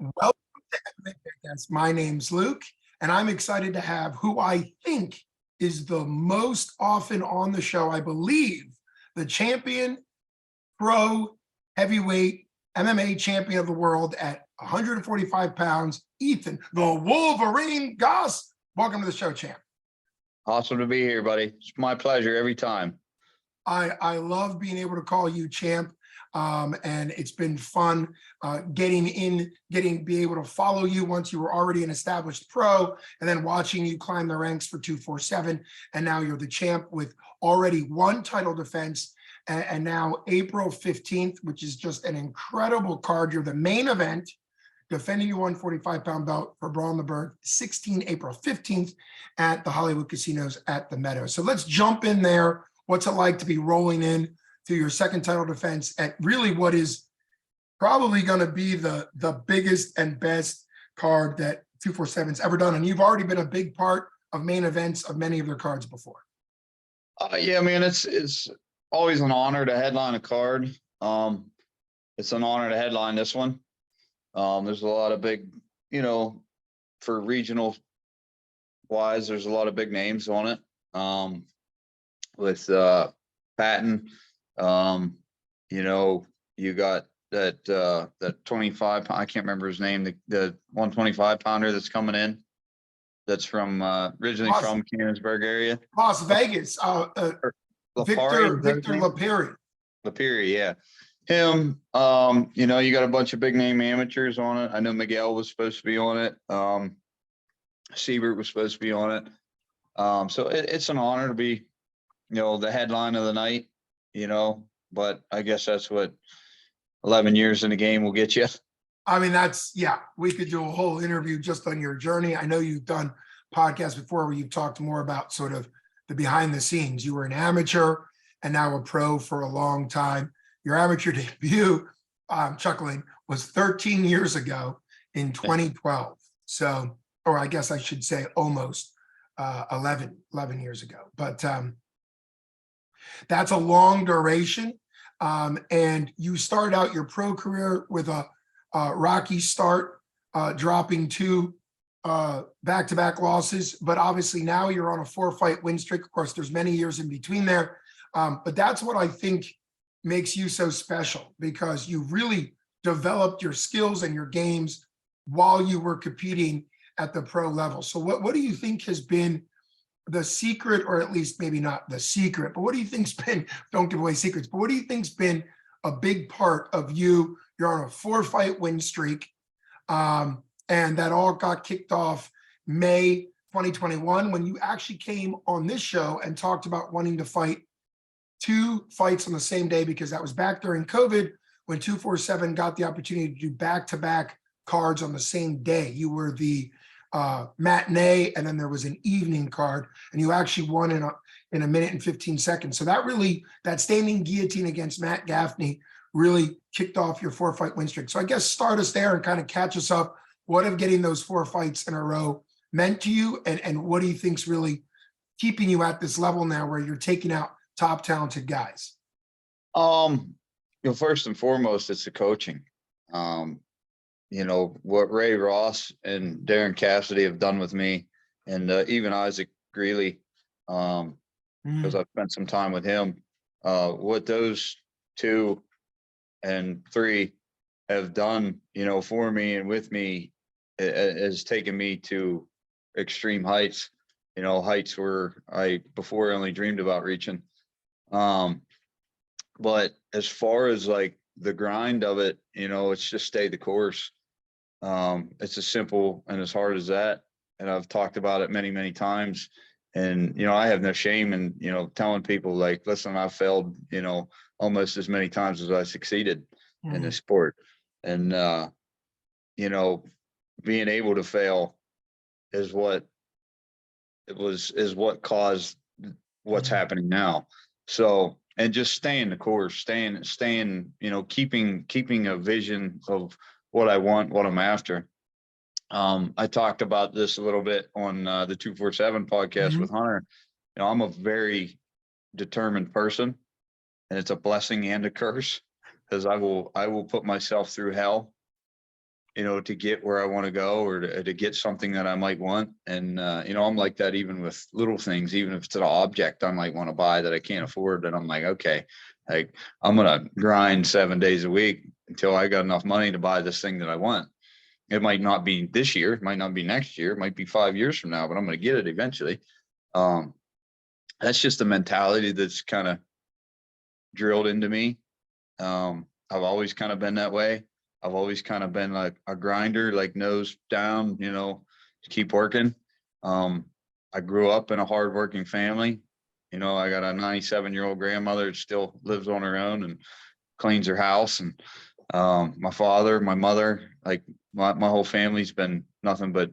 Welcome to MMA Podcast. My name's Luke, and I'm excited to have who I think is the most often on the show. I believe the champion pro heavyweight MMA champion of the world at 145 pounds, Ethan, the Wolverine Goss. Welcome to the show, champ. Awesome to be here, buddy. It's my pleasure every time. I love being able to call you champ. And it's been fun be able to follow you once you were already an established pro, and then watching you climb the ranks for 247. And now you're the champ with already one title defense. And now April 15th, which is just an incredible card. You're the main event, defending your 145-pound belt for Brawl in the Berg, April 15th at the Hollywood Casinos at the Meadow. So let's jump in there. What's it like to be rolling in to your second title defense at really what is probably going to be the biggest and best card that 247's ever done? And you've already been a big part of main events of many of their cards before. Yeah, man, it's always an honor to headline a card. It's an honor to headline this one. There's a lot of big, for regional wise, there's a lot of big names on it. With Batten, you got that 25, I can't remember his name, the 125 pounder that's coming in. That's from originally from Canonsburg area. Las Vegas. Victor Lapierre. Lapierre, yeah. Him, you got a bunch of big name amateurs on it. I know Miguel was supposed to be on it. Siebert was supposed to be on it. So it's an honor to be, the headline of the night, but I guess that's what 11 years in the game will get you. I mean, we could do a whole interview just on your journey. I know you've done podcasts before where you've talked more about sort of the behind the scenes. You were an amateur and now a pro for a long time. Your amateur debut, I'm chuckling, was 13 years ago in 2012. So, or I guess I should say almost 11 years ago. But that's a long duration. And you start out your pro career with a rocky start, dropping two back-to-back losses. But obviously now you're on a 4-fight win streak. Of course, there's many years in between there. But that's what I think makes you so special, because you really developed your skills and your games while you were competing at the pro level. So what do you think has been the secret, or at least maybe not the secret, but what do you think's been, don't give away secrets, but what do you think's been a big part of you? You're on a 4-fight win streak. And that all got kicked off May 2021 when you actually came on this show and talked about wanting to fight 2 fights on the same day, because that was back during COVID when 247 got the opportunity to do back-to-back cards on the same day. You were the matinee, and then there was an evening card, and you actually won in a minute and 15 seconds. So that standing guillotine against Matt Gaffney really kicked off your 4-fight win streak. So I guess start us there and kind of catch us up. What have getting those 4 fights in a row meant to you, and what do you think's really keeping you at this level now where you're taking out top talented guys? First and foremost, it's the coaching. What Ray Ross and Darren Cassidy have done with me, and even Isaac Greeley, because I've spent some time with him. What those 2 and 3 have done, for me and with me, has taken me to extreme heights, heights where I before only dreamed about reaching. But as far as like the grind of it, it's just stay the course. It's as simple and as hard as that. And I've talked about it many, many times. And, I have no shame in, telling people like, listen, I've failed, almost as many times as I succeeded in this sport. And, being able to fail is what caused what's happening now. So, and just staying the course, staying, keeping a vision of what I want, what I'm after. I talked about this a little bit on the 247 podcast with Hunter. I'm a very determined person, and it's a blessing and a curse, because I will put myself through hell to get where I want to go, or to get something that I might want. And, I'm like that even with little things, even if it's an object I might want to buy that I can't afford. And I'm like, okay, like I'm going to grind 7 days a week until I got enough money to buy this thing that I want. It might not be this year, it might not be next year, it might be 5 years from now, but I'm going to get it eventually. That's just the mentality that's kind of drilled into me. I've always kind of been that way. I've always kind of been like a grinder, like nose down, to keep working. I grew up in a hardworking family. I got a 97-year-old grandmother that still lives on her own and cleans her house. And my father, my mother, like my whole family's been nothing but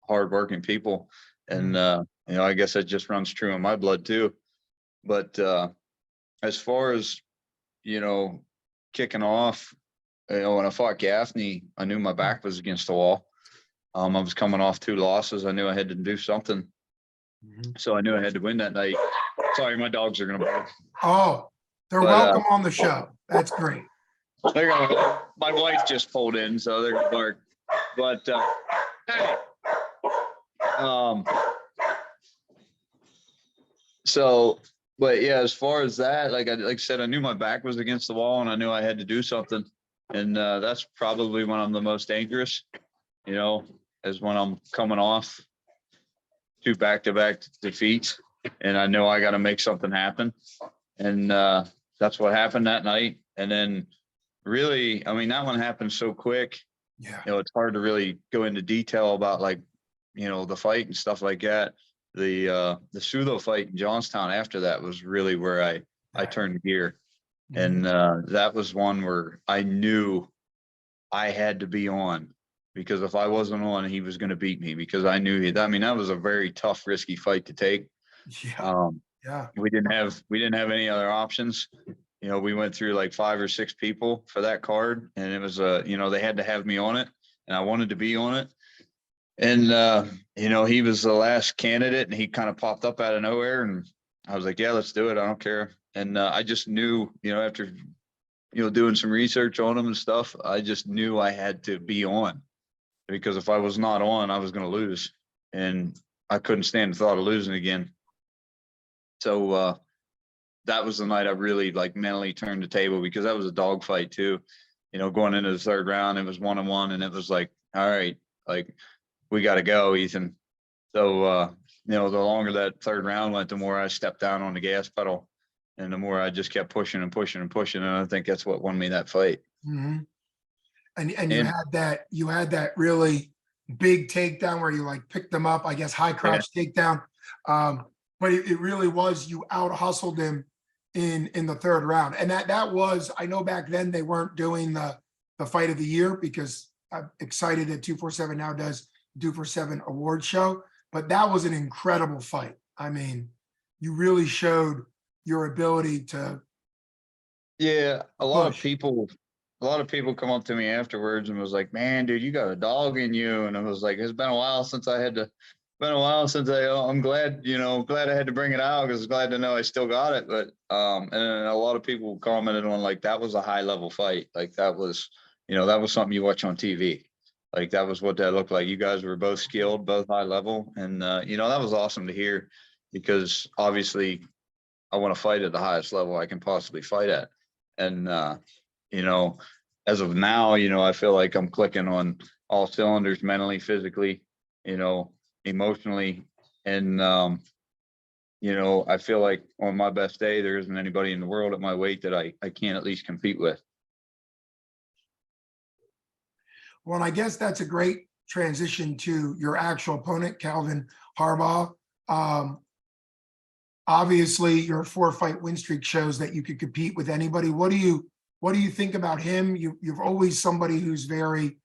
hardworking people. And, I guess that just runs true in my blood too. But as far as, kicking off, when I fought Gaffney, I knew my back was against the wall. I was coming off 2 losses. I knew I had to do something. So I knew I had to win that night. Sorry, my dogs are going to bark. Oh, they're welcome on the show. That's great. My wife just pulled in, so they're going to bark. But, hey. But yeah, as far as that, like I said, I knew my back was against the wall and I knew I had to do something. And that's probably when I'm the most dangerous, is when I'm coming off 2 back-to-back defeats and I know I got to make something happen. And that's what happened that night. And then really, I mean, that one happened so quick. Yeah. It's hard to really go into detail about like, the fight and stuff like that. The pseudo fight in Johnstown after that was really where I turned gear. And that was one where I knew I had to be on, because if I wasn't on, he was going to beat me, because I knew that was a very tough, risky fight to take. Yeah. We didn't have any other options. We went through like 5 or 6 people for that card, and it was they had to have me on it, and I wanted to be on it. And, he was the last candidate and he kind of popped up out of nowhere and I was like, yeah, let's do it. I don't care. And I just knew, after, doing some research on him and stuff, I just knew I had to be on, because if I was not on, I was going to lose, and I couldn't stand the thought of losing again. So that was the night I really like mentally turned the table, because that was a dogfight too. Going into the 3rd round, it was 1-1 and it was like, all right, like, we got to go, Ethan. So, the longer that 3rd round went, the more I stepped down on the gas pedal and the more I just kept pushing and pushing and pushing. And I think that's what won me that fight. And you had that really big takedown where you like picked them up, I guess, high crotch takedown. But it really was, you out hustled him in the 3rd round. And that was, I know back then they weren't doing the fight of the year, because I'm excited that 247 now does 247 award show, but that was an incredible fight. I mean, you really showed your ability to. Yeah. A lot of people come up to me afterwards and was like, man, dude, you got a dog in you. And I was like, it's been a while since I'm glad, glad I had to bring it out, because I was glad to know I still got it. But, and a lot of people commented on like, that was a high level fight. Like that was something you watch on TV. Like that was what that looked like. You guys were both skilled, both high level. And, that was awesome to hear, because obviously I want to fight at the highest level I can possibly fight at. And, as of now, I feel like I'm clicking on all cylinders, mentally, physically, emotionally. And, I feel like on my best day, there isn't anybody in the world at my weight that I can't at least compete with. Well, and I guess that's a great transition to your actual opponent, Calvin Harbaugh. Obviously, your 4-fight win streak shows that you could compete with anybody. What do you think about him? You've always somebody who's very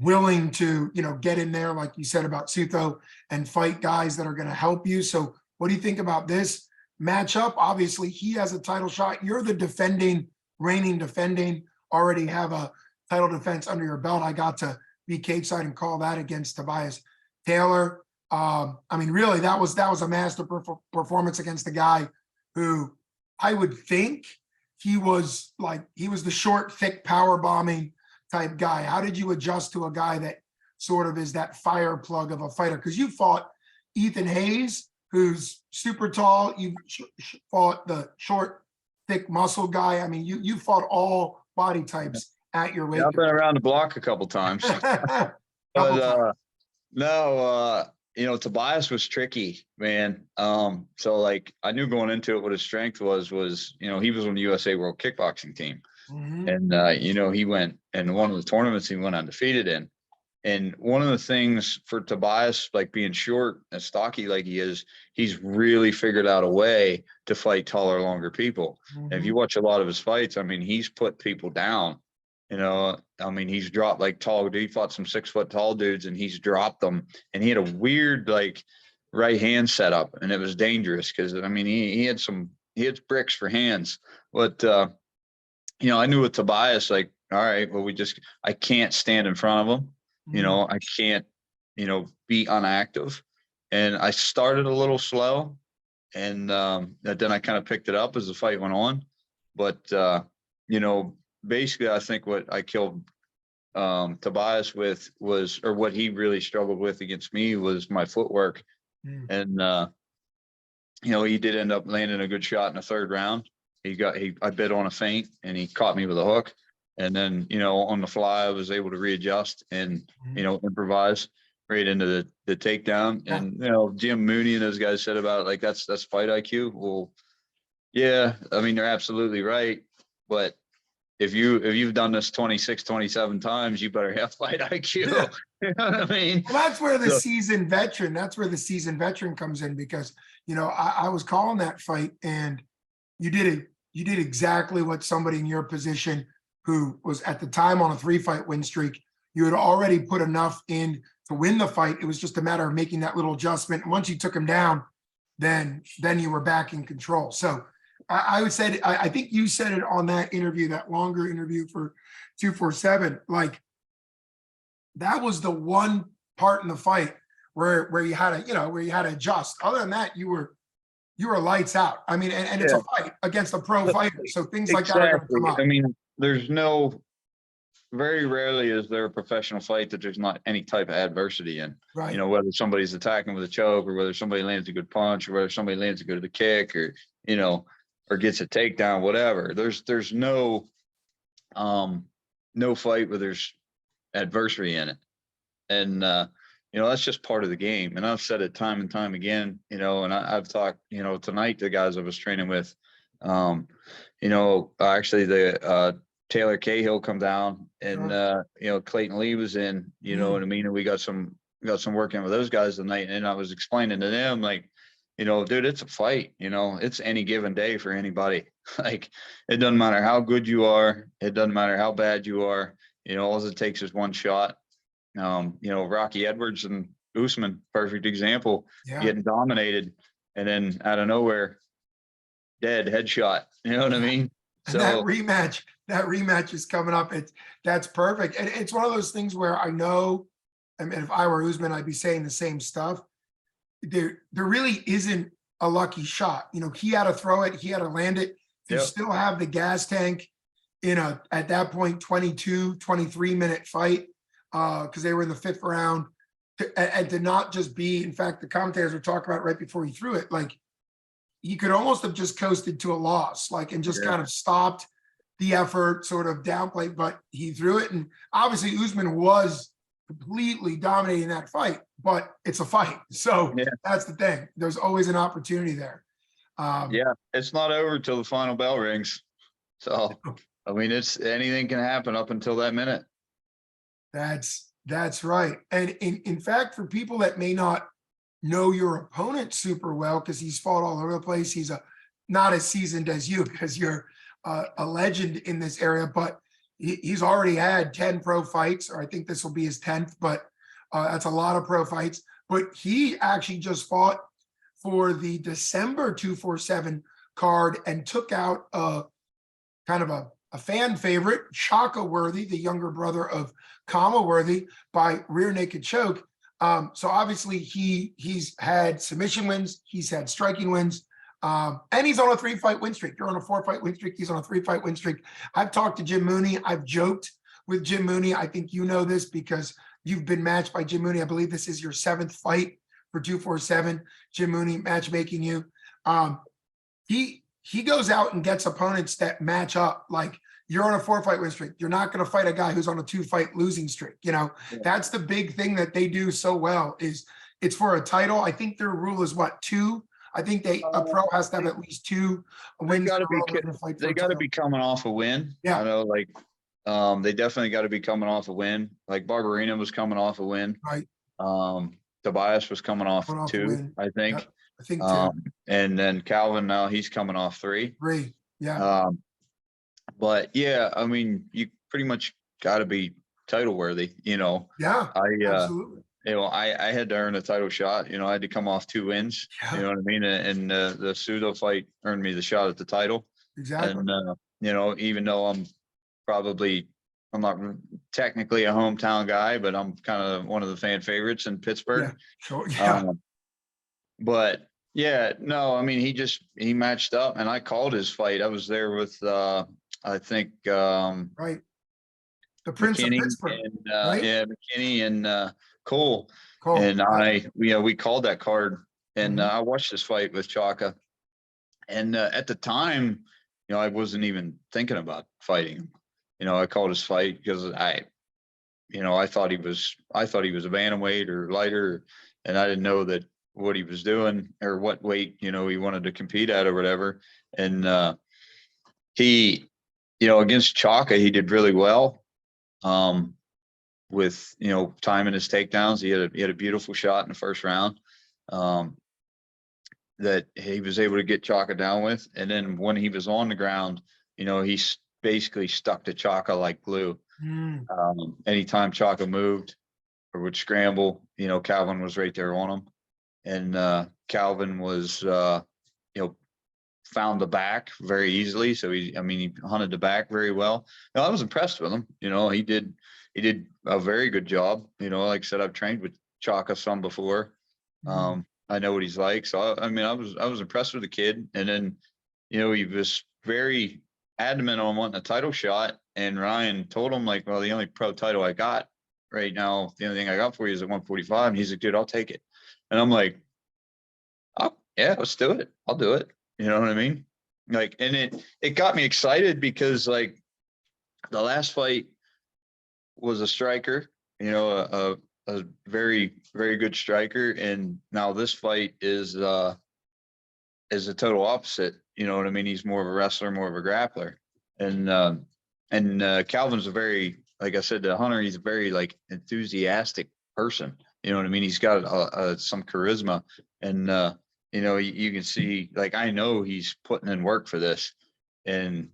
willing to, get in there, like you said about Sutho, and fight guys that are going to help you. So what do you think about this matchup? Obviously, he has a title shot. You're the reigning defending, already have a title defense under your belt. I got to be cage side and call that against Tobias Taylor. I mean, really, that was a master performance against the guy who I would think he was the short, thick power bombing type guy? How did you adjust to a guy that sort of is that fire plug of a fighter? Because you fought Ethan Hayes, who's super tall. You fought the short, thick muscle guy. I mean, you fought all body types at your weight. Yeah, I've been around the block a couple times. But no, Tobias was tricky, man. So like I knew going into it what his strength was, he was on the USA World Kickboxing team. Mhm. And he went, and one of the tournaments he went undefeated in. And one of the things for Tobias, like being short and stocky like he is, he's really figured out a way to fight taller, longer people. And if you watch a lot of his fights, I mean, he's put people down. He's dropped like he fought some 6 foot tall dudes and he's dropped them. And he had a weird like right hand setup, and it was dangerous because he had bricks for hands. But I knew with Tobias, like, all right, well, I can't stand in front of him. I can't, be unactive. And I started a little slow, and then I kind of picked it up as the fight went on. But, basically, I think what I killed Tobias with or what he really struggled with against me was my footwork. And, he did end up landing a good shot in the 3rd round. I bit on a feint and he caught me with a hook. And then, on the fly, I was able to readjust and, improvise right into the takedown. And, Jim Mooney and those guys said about it, like, that's fight IQ. Well, yeah, they're absolutely right. But if you've done this 26, 27 times, you better have fight IQ. Yeah. You know what I mean? Well, that's where the seasoned veteran comes in, because, I was calling that fight and you did exactly what somebody in your position who was at the time on a 3-fight win streak, you had already put enough in to win the fight. It was just a matter of making that little adjustment. And once you took him down, then you were back in control. So I would say, I think you said it on that interview, that longer interview for 247, like that was the one part in the fight where you had to adjust. Other than that, you were lights out. I mean, and it's a fight against a pro fighter. So things like that are going to come up. Very rarely is there a professional fight that there's not any type of adversity in. Right. Whether somebody's attacking with a choke, or whether somebody lands a good punch, or whether somebody lands a good kick, or, or gets a takedown, whatever. There's no fight where there's adversity in it. And, that's just part of the game. And I've said it time and time again, and I've talked, tonight, the guys I was training with, actually the Taylor Cahill come down, and, Clayton Lee was in, what I mean? And we got some work in with those guys tonight. And I was explaining to them, like, dude, it's a fight, it's any given day for anybody. Like, it doesn't matter how good you are. It doesn't matter how bad you are. All it takes is one shot. Rocky Edwards and Usman, perfect example, getting dominated, and then out of nowhere, dead headshot. You know what I mean? And so that rematch is coming up. That's perfect. And it's one of those things where I know, if I were Usman, I'd be saying the same stuff. There really isn't a lucky shot. He had to throw it, he had to land it. You still have the gas tank in at that point, 22, 23-minute fight, because they were in the 5th round, and to not just be, in fact, the commentators were talking about right before he threw it, like he could almost have just coasted to a loss, like, and just kind of stopped the effort, sort of downplayed, but he threw it. And obviously Usman was completely dominating that fight, but it's a fight. So that's the thing. There's always an opportunity there. It's not over till the final bell rings. So, it's anything can happen up until that minute. That's right. And in fact, for people that may not know your opponent super well, because he's fought all over the place, he's not as seasoned as you, because you're a legend in this area, but he's already had 10 pro fights, or I think this will be his 10th, but that's a lot of pro fights. But he actually just fought for the December 247 card and took out kind of a fan favorite, Shaka Worthy, the younger brother of Kama Worthy, by rear naked choke. So obviously he's had submission wins, he's had striking wins, and he's on a 3-fight win streak. You're on a 4-fight win streak, he's on a 3-fight win streak. I've talked to Jim Mooney, I've joked with Jim Mooney. I think you know this because you've been matched by Jim Mooney. I believe this is your 7th fight for 247. Jim Mooney matchmaking you. He goes out and gets opponents that match up. Like, you're on a 4-fight win streak. You're not going to fight a guy who's on a 2-fight losing streak. You know, that's the big thing that they do so well, is it's for a title. I think their rule is what, 2? I think a pro has to have at least 2 wins. They got to be coming off a win. Yeah. I know, like, they definitely got to be coming off a win. Like Barbarina was coming off a win. Right. Tobias was coming off 2, I think. Yep. I think 2. And then Calvin, now he's coming off 3. 3. Yeah. But yeah, I mean, you pretty much got to be title worthy, you know. Yeah. Absolutely. You know, I had to earn a title shot. You know, I had to come off 2 wins. Yeah. You know what I mean? And the pseudo fight earned me the shot at the title. Exactly. And you know, even though I'm not technically a hometown guy, but I'm kind of one of the fan favorites in Pittsburgh. Yeah. Sure. Yeah. But yeah, no, I mean, he matched up, and I called his fight. I was there with I think right. The Prince McKinney of Pittsburgh. And, right? Yeah, McKinney and Cole. And right. we called that card, and I watched this fight with Chaka. And at the time, you know, I wasn't even thinking about fighting him. You know, I called his fight because I thought he was a bantamweight or lighter, and I didn't know that what he was doing or what weight, you know, he wanted to compete at or whatever. And he, you know, against Chaka, he did really well. With, you know, timing his takedowns, he had a beautiful shot in the first round that he was able to get Chaka down with. And then when he was on the ground, you know, he basically stuck to Chaka like glue. Anytime Chaka moved or would scramble, you know, Calvin was right there on him. And Calvin was, you know, found the back very easily. So he hunted the back very well. No, I was impressed with him. You know, he did a very good job. You know, like I said, I've trained with Chaka some before. I know what he's like. So I was impressed with the kid. And then, you know, he was very adamant on wanting a title shot. And Ryan told him, like, well, the only pro title I got right now, the only thing I got for you is at 145. And he's like, dude, I'll take it. And I'm like, oh yeah, let's do it. I'll do it. You know what I mean? Like, and it got me excited because, like, the last fight was a striker, you know, a very, very good striker. And now this fight is a total opposite. You know what I mean? He's more of a wrestler, more of a grappler. And Calvin's a very, like I said to Hunter, he's a very, like, enthusiastic person. You know what I mean? He's got some charisma, and you know, you can see, like, I know he's putting in work for this, and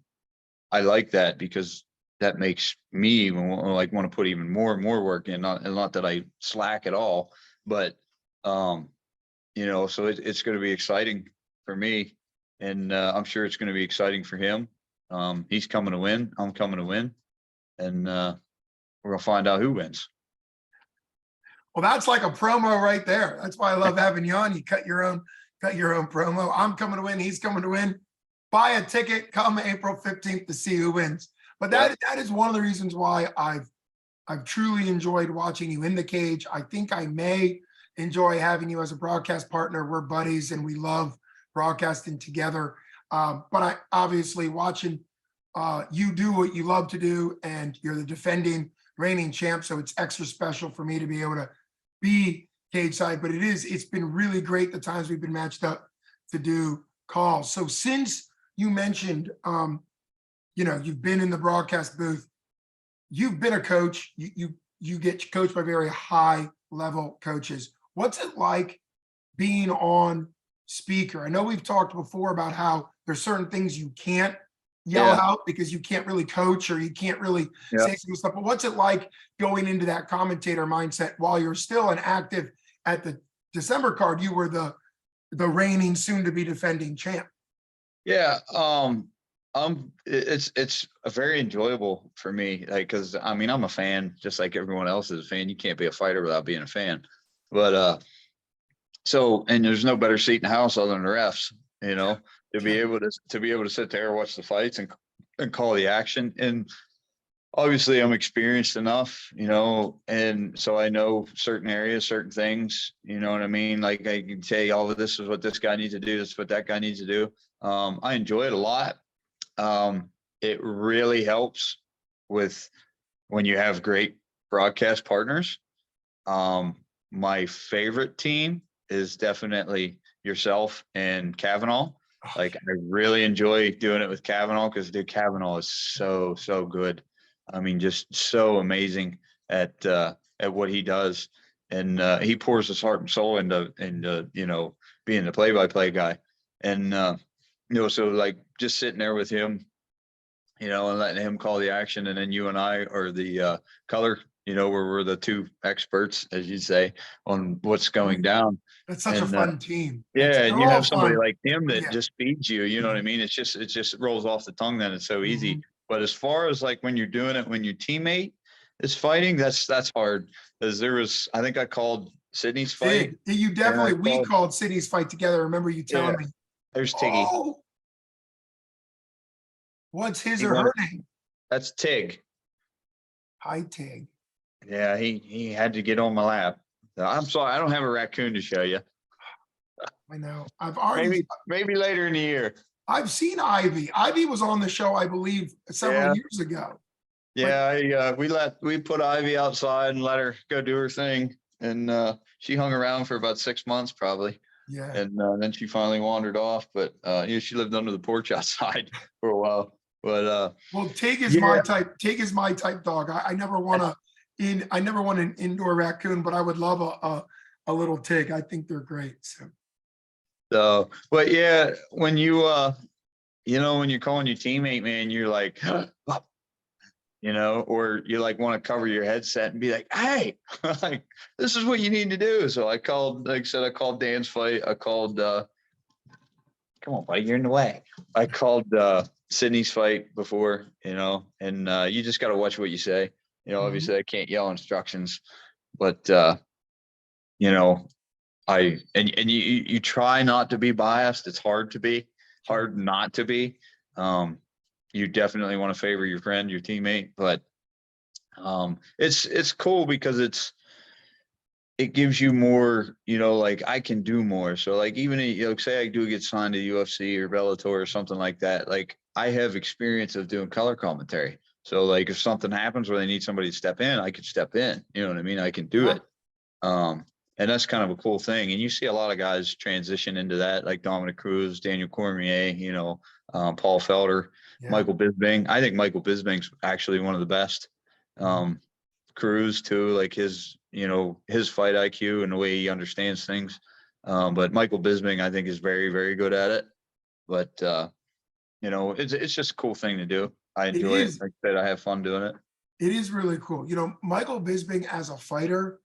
I like that because that makes me want to put even more and more work in. Not that I slack at all, but you know, so it's going to be exciting for me, and I'm sure it's going to be exciting for him. He's coming to win. I'm coming to win, and we're gonna find out who wins. Well, that's like a promo right there. That's why I love having you on. You cut your own promo. I'm coming to win. He's coming to win. Buy a ticket. Come April 15th to see who wins. But that is one of the reasons why I've truly enjoyed watching you in the cage. I think I may enjoy having you as a broadcast partner. We're buddies and we love broadcasting together. But I obviously watching you do what you love to do, and you're the defending reigning champ. So it's extra special for me to be able to be cage side, but it's been really great the times we've been matched up to do calls. So since you mentioned, you know, you've been in the broadcast booth, you've been a coach, you get coached by very high level coaches. What's it like being on speaker? I know we've talked before about how there's certain things you can't yell out because you can't really coach or you can't really say some stuff. But what's it like going into that commentator mindset while you're still an active at the December card? You were the reigning, soon to be defending champ. Yeah. It's a very enjoyable for me. Like, cause I mean, I'm a fan, just like everyone else is a fan. You can't be a fighter without being a fan. But, so, and there's no better seat in the house other than the refs, you know, to be able to sit there and watch the fights and call the action. And obviously I'm experienced enough, and so I know certain areas, certain things, you know what I mean? Like I can say, oh, this is what this guy needs to do. This is what that guy needs to do. I enjoy it a lot. It really helps with when you have great broadcast partners. My favorite team is definitely yourself and Kavanaugh. Like I really enjoy doing it with Kavanaugh because dude, Kavanaugh is so good. I mean, just so amazing at what he does, and he pours his heart and soul into being the play-by-play guy, and so like just sitting there with him, and letting him call the action, and then you and I are the color, where we're the two experts, as you say, on what's going down. That's such a And fun team. yeah, and They're you all have somebody fun. like him that Yeah. just feeds you, you know what I mean? It just rolls off the tongue then. It's so easy. Mhm. But as far as like when you're doing it, when your teammate is fighting, that's hard. Because I think I called Sydney's fight, Tig, you and I definitely, we called, called City's fight together. I remember you yeah, telling me, there's Tiggy. oh, what's his He or won her it. name? That's Tig. Hi, Tig. Yeah, he had to get on my lap. I'm sorry, I don't have a raccoon to show you. I know. Maybe later in the year. I've seen Ivy. Ivy was on the show, I believe, several Yeah. years ago. Yeah, we put Ivy outside and let her go do her thing, and she hung around for about 6 months probably, Yeah. and then she finally wandered off. But she lived under the porch outside for a while. But Well, Tig is my yeah, type. Tig is my type dog. I never want I never want an indoor raccoon, but I would love a little Tig. I think they're great. So but yeah, when when you're calling your teammate, man, you're like, or you like want to cover your headset and be like, hey, like this is what you need to do. So I called, like I said, I called Dan's fight. I called, come on, buddy, you're in the way. I called Sydney's fight before, and you just got to watch what you say. Obviously I can't yell instructions, but you try not to be biased. It's hard not to be. You definitely want to favor your friend, your teammate, but it's cool because it gives you more, like I can do more. So like even say I do get signed to UFC or Bellator or something like that, like I have experience of doing color commentary. So like if something happens where they need somebody to step in, I could step in. You know what I mean? I can do it. And that's kind of a cool thing. And you see a lot of guys transition into that, like Dominic Cruz, Daniel Cormier, Paul Felder, yeah. Michael Bisping. I think Michael Bisping's actually one of the best. Cruz too, like his fight IQ and the way he understands things. But Michael Bisping, I think, is very, very good at it. But it's just a cool thing to do. I It enjoy it. is. Like I said, I have fun doing it. It is really cool. Michael Bisping as a fighter,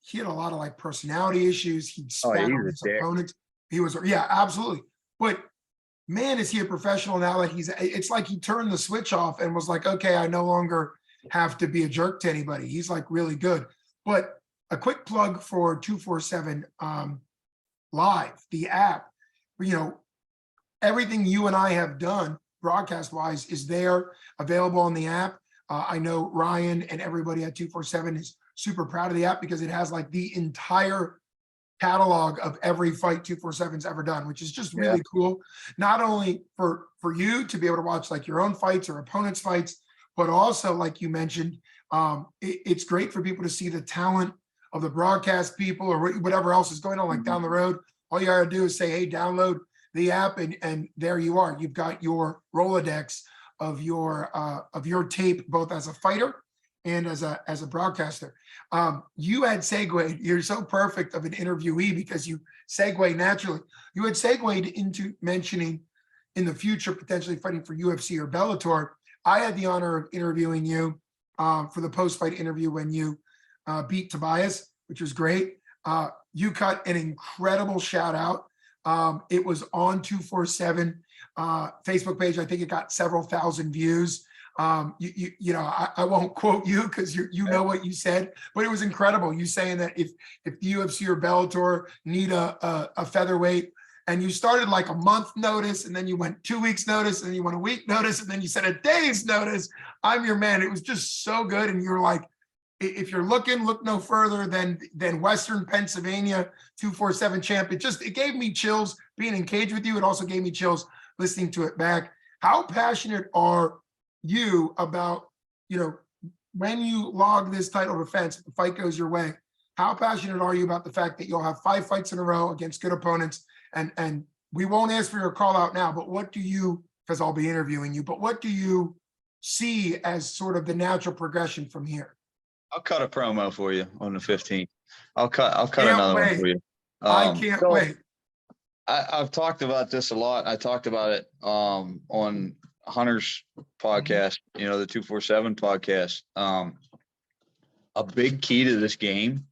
he had a lot of like personality issues. He'd Oh, spat he's on a his dick. opponents. He was, yeah, absolutely. But man, is he a professional now that it's like he turned the switch off and was like, okay, I no longer have to be a jerk to anybody. He's like really good. But a quick plug for 247 Live, the app, everything you and I have done broadcast wise is there available on the app. I know Ryan and everybody at 247 is super proud of the app because it has like the entire catalog of every fight 247's ever done, which is just really cool. Not only for you to be able to watch like your own fights or opponents' fights, but also like you mentioned, it's great for people to see the talent of the broadcast people or whatever else is going on like down the road. All you gotta do is say, hey, download the app, and there you are. You've got your Rolodex of your tape, both as a fighter and as a broadcaster. You had segued, you're so perfect of an interviewee because you segue naturally. You had segued into mentioning in the future potentially fighting for UFC or Bellator. I had the honor of interviewing you for the post-fight interview when you beat Tobias, which was great. You cut an incredible shout out. It was on 247 Facebook page. I think it got several thousand views. I won't quote you because you know what you said, but it was incredible. You saying that if the UFC or Bellator need a featherweight and you started like a month notice, and then you went 2 weeks notice, and then you went a week notice, and then you said a day's notice. I'm your man. It was just so good. And you're like, if you're looking, look no further than Western Pennsylvania 247 champ. It gave me chills being in cage with you. It also gave me chills listening to it back. How passionate are you about, when you log this title defense, if the fight goes your way, how passionate are you about the fact that you'll have 5 fights in a row against good opponents? And we won't ask for your call out now, but what do you, because I'll be interviewing you, but what do you see as sort of the natural progression from here? I'll cut a promo for you on the 15th. I'll cut Can't another one wait. for you. I can't wait. I've talked about this a lot. I talked about it on Hunter's podcast, the 247 podcast. A big key to this game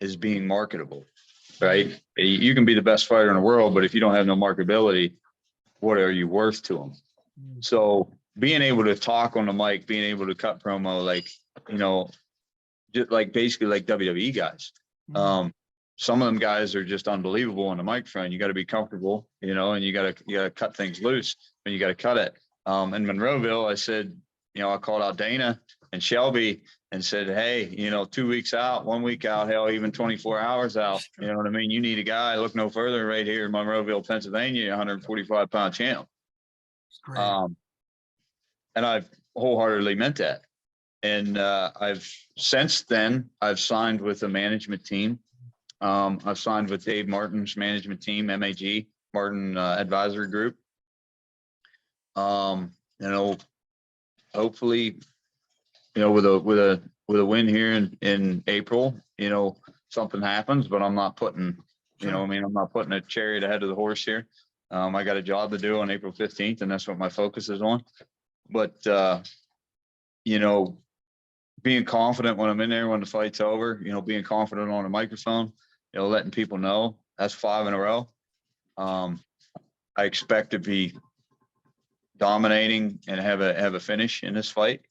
is being marketable, right? You can be the best fighter in the world, but if you don't have no marketability, what are you worth to them? So being able to talk on the mic, being able to cut promo, just like basically like WWE guys. Some of them guys are just unbelievable on the microphone. You got to be comfortable, and you got to cut things loose, and you got to cut it. In Monroeville, I said, I called out Dana and Shelby and said, hey, 2 weeks out, 1 week out, hell, even 24 hours out. You know what I mean? You need a guy, look no further, right here in Monroeville, Pennsylvania, 145-pound champ. And I've wholeheartedly meant that. And since then, I've signed with a management team. I've signed with Dave Martin's management team, MAG, Martin Advisory Group. Hopefully, with a win here in April, something happens, but I'm not putting, I'm not putting a chariot ahead of the horse here. I got a job to do on April 15th, and that's what my focus is on. But, being confident when I'm in there, when the fight's over, being confident on a microphone, letting people know that's 5 in a row. I expect to be dominating and have a finish in this fight.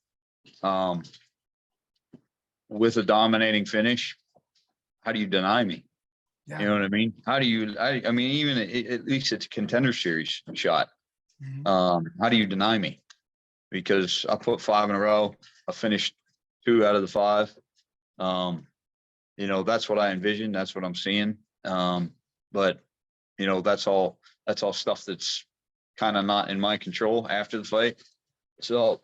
With a dominating finish, how do you deny me? Yeah. You know what I mean? How do you, I mean, even at least it's a contender series shot. How do you deny me? Because I put 5 in a row. I finished 2 out of the 5. That's what I envisioned. That's what I'm seeing. But that's all stuff that's kind of not in my control after the fight. So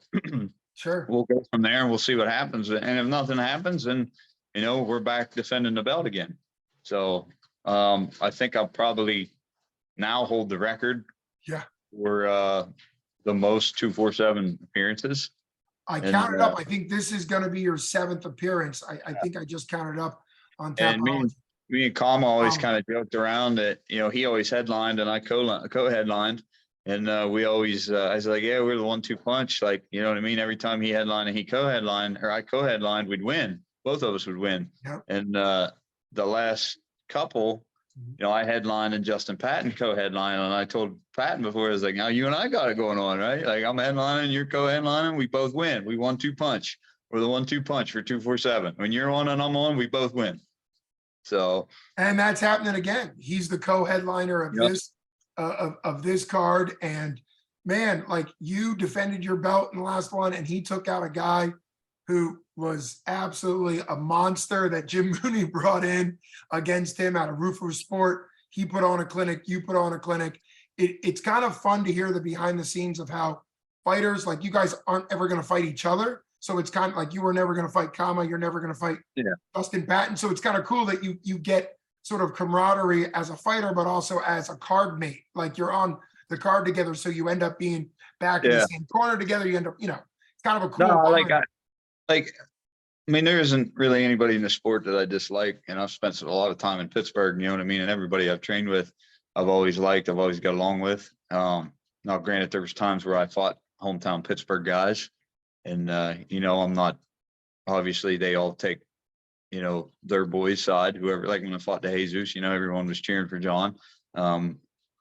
Sure, we'll go from there and we'll see what happens. And if nothing happens, then, we're back defending the belt again. So I think I'll probably now hold the record. Yeah. For the most 247 appearances. I counted up. I think this is going to be your 7th appearance. I think I just counted up on And me and Kama always kind of joked around that, he always headlined and I co-headlined. And we always, I was like, yeah, we're the 1-2 punch. Like, you know what I mean? Every time he headlined and he co-headlined or I co-headlined, we'd win. Both of us would win. Yep. And the last couple, I headlined and Justin Batten co-headline, and I told Batten before, I was like, now you and I got it going on, right? Like I'm headlining, you're co-headlining, we both win. We 1-2 punch. We're the 1-2 punch for 247. When you're on and I'm on, we both win. So. And that's happening again. He's the co-headliner of this, of this card. And man, like you defended your belt in the last one, and he took out a guy who was absolutely a monster that Jim Mooney brought in against him out of Rufus Sport. He put on a clinic, you put on a clinic. It's kind of fun to hear the behind the scenes of how fighters, like you guys aren't ever going to fight each other. So it's kind of like you were never going to fight Kama, you're never going to fight Justin Batten. So it's kind of cool that you get sort of camaraderie as a fighter, but also as a card mate. Like you're on the card together, so you end up being back in the same corner together. You end up, it's kind of a cool. No, I mean, there isn't really anybody in the sport that I dislike, and I've spent a lot of time in Pittsburgh, you know what I mean? And everybody I've trained with, I've always liked, I've always got along with. Now, granted, there was times where I fought hometown Pittsburgh guys, and, I'm not, obviously they all take, their boys' side, whoever, like when I fought the Jesus, everyone was cheering for John.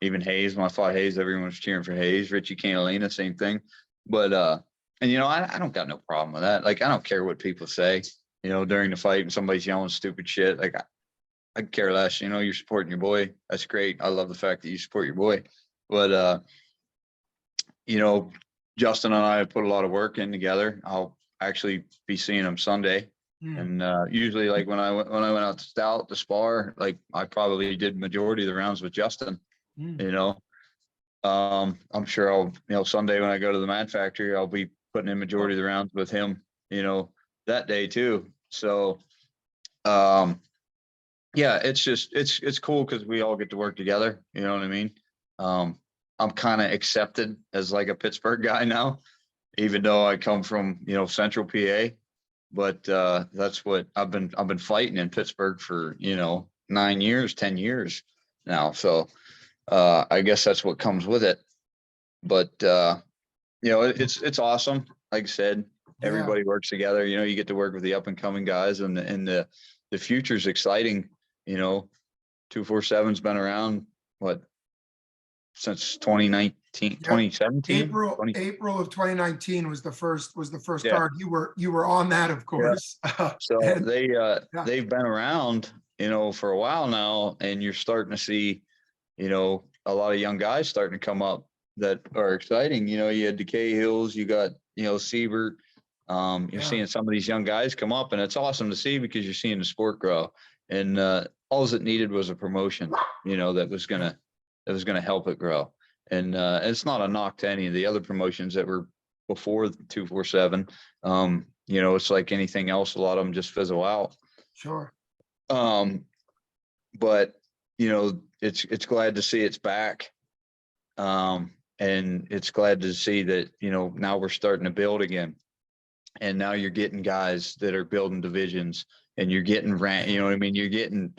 Even Hayes, when I fought Hayes, everyone was cheering for Hayes. Richie Canalina, same thing. But, and, I don't got no problem with that. Like, I don't care what people say, during the fight and somebody's yelling stupid shit. Like, I could care less. You know, you're supporting your boy. That's great. I love the fact that you support your boy. But you know, Justin and I have put a lot of work in together. I'll actually be seeing him Sunday. Hmm. And usually, like when I went out to Stout to spar, like I probably did majority of the rounds with Justin. Hmm. You know, I'm sure Sunday when I go to the Mad Factory, I'll be putting in majority of the rounds with him. You know, that day too. So, yeah, it's just it's cool because we all get to work together. You know what I mean? I'm kind of accepted as like a Pittsburgh guy now, even though I come from Central PA. But that's what I've been fighting in Pittsburgh for 9 years, 10 years now. So I guess that's what comes with it. But it's awesome. Like I said, Yeah. everybody works together. You get to work with the up and coming guys, and the future's exciting. 247's been around since 2019, Yep. 2017. April of 2019 was the first Yeah. card. You were on that, of course. So And- they've been around, for a while now, and you're starting to see, a lot of young guys starting to come up that are exciting. You had Decay Hills, you got, Siebert. You're Yeah. seeing some of these young guys come up, and it's awesome to see because you're seeing the sport grow. And all it needed was a promotion, that was gonna help it grow. And it's not a knock to any of the other promotions that were before 247. It's like anything else, a lot of them just fizzle out. Sure. But it's glad to see it's back. And it's glad to see that, now we're starting to build again. And now you're getting guys that are building divisions, and you're getting you know what I mean? You're getting,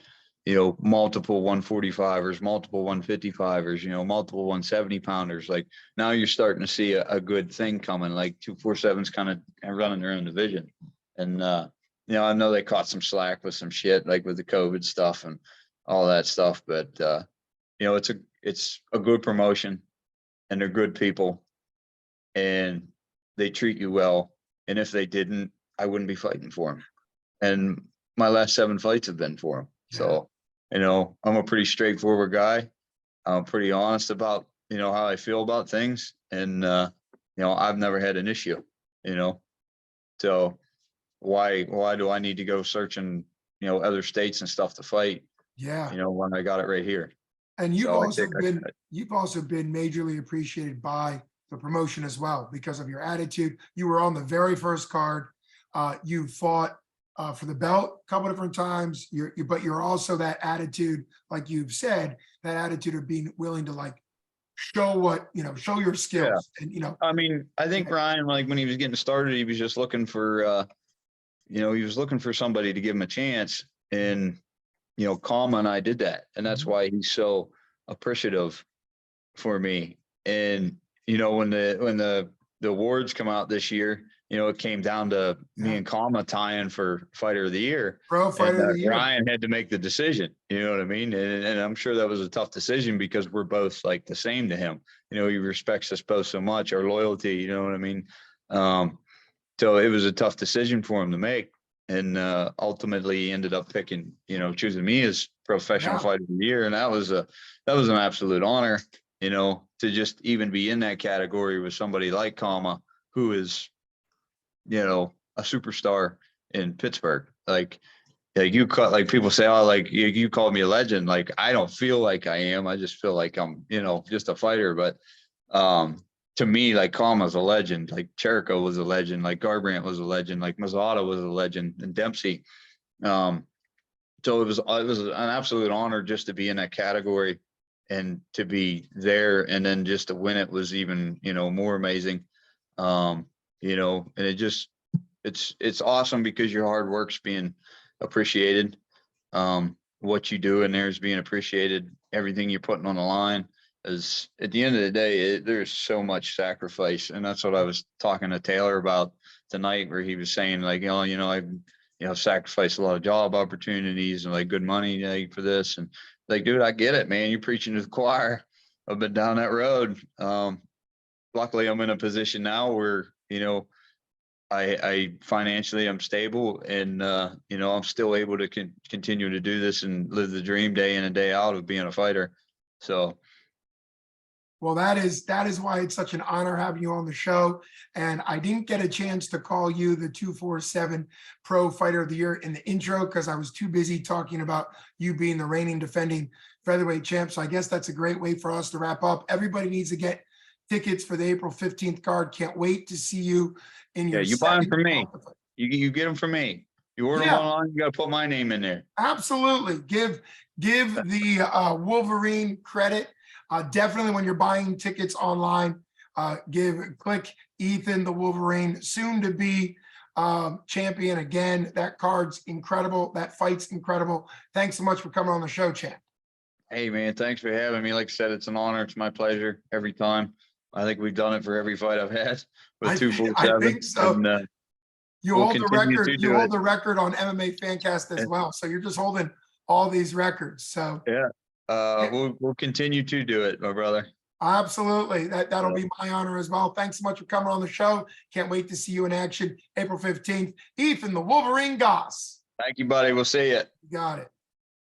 multiple 145ers, multiple 155ers, multiple 170 pounders. Like now you're starting to see a good thing coming, like 247's kind of running their own division. And, I know they caught some slack with some shit, like with the COVID stuff and all that stuff, but, it's a good promotion, and they're good people, and they treat you well. And if they didn't, I wouldn't be fighting for them. And my last 7 fights have been for them. Yeah. So, I'm a pretty straightforward guy. I'm pretty honest about, how I feel about things. And, I've never had an issue, so why do I need to go searching, other states and stuff to fight, Yeah. when I got it right here? And So you've also been majorly appreciated by the promotion as well because of your attitude. You were on the very first card. You fought for the belt a couple different times. But you're also that attitude, like you've said, that attitude of being willing to like show your skills. And I mean, I think Ryan, like when he was getting started, he was just looking for, he was looking for somebody to give him a chance. And, Kama and I did that. And that's why he's so appreciative for me. And, when the awards come out this year, it came down to me and Kama tying for Fighter of the Year. Pro Fighter of the Year. Ryan had to make the decision. You know what I mean? And I'm sure that was a tough decision because we're both like the same to him. He respects us both so much, our loyalty. You know what I mean? So it was a tough decision for him to make. And ultimately he ended up choosing me as Professional Fighter of the Year. And that was an absolute honor, to just even be in that category with somebody like Kama, who is, a superstar in Pittsburgh. Like people say, oh, like you called me a legend. Like, I don't feel like I am. I just feel like I'm, just a fighter. But to me, like Kama's a legend, like Cherico was a legend, like Garbrandt was a legend, like Mazzata was a legend, and Dempsey. So it was an absolute honor just to be in that category and to be there, and then just to win it was even, more amazing. And it's awesome because your hard work's being appreciated. What you do in there is being appreciated. Everything you're putting on the line is, at the end of the day, there's so much sacrifice. And that's what I was talking to Taylor about tonight, where he was saying like, I've sacrificed a lot of job opportunities and like good money for this. And like, dude, I get it, man. You're preaching to the choir. I've been down that road. Luckily I'm in a position now where, I financially I'm stable, and you know, I'm still able to continue to do this and live the dream day in and day out of being a fighter. So Well, that is why it's such an honor having you on the show. And I didn't get a chance to call you the 247 Pro Fighter of the Year in the intro because I was too busy talking about you being the reigning defending featherweight champ. So I guess that's a great way for us to wrap up. Everybody needs to get tickets for the April 15th card. Can't wait to see you in yeah, your you buy them second from me. fight. You get them from me. You order them Yeah, online, you got to put my name in there. absolutely. Give the Wolverine credit. Definitely when you're buying tickets online, click Ethan the Wolverine, soon to be champion again. That card's incredible. That fight's incredible. Thanks so much for coming on the show, champ. Hey man, thanks for having me. Like I said, it's an honor. It's my pleasure every time. I think we've done it for every fight I've had with I 247. think so. And You we'll hold the continue to record. You do hold it. the record on MMA Fancast as well. So you're just holding all these records. So Yeah. yeah, We'll continue to do it, my brother. absolutely. That'll be my honor as well. Thanks so much for coming on the show. Can't wait to see you in action April 15th. Ethan the Wolverine Goss. Thank you, buddy. We'll see you. Got it.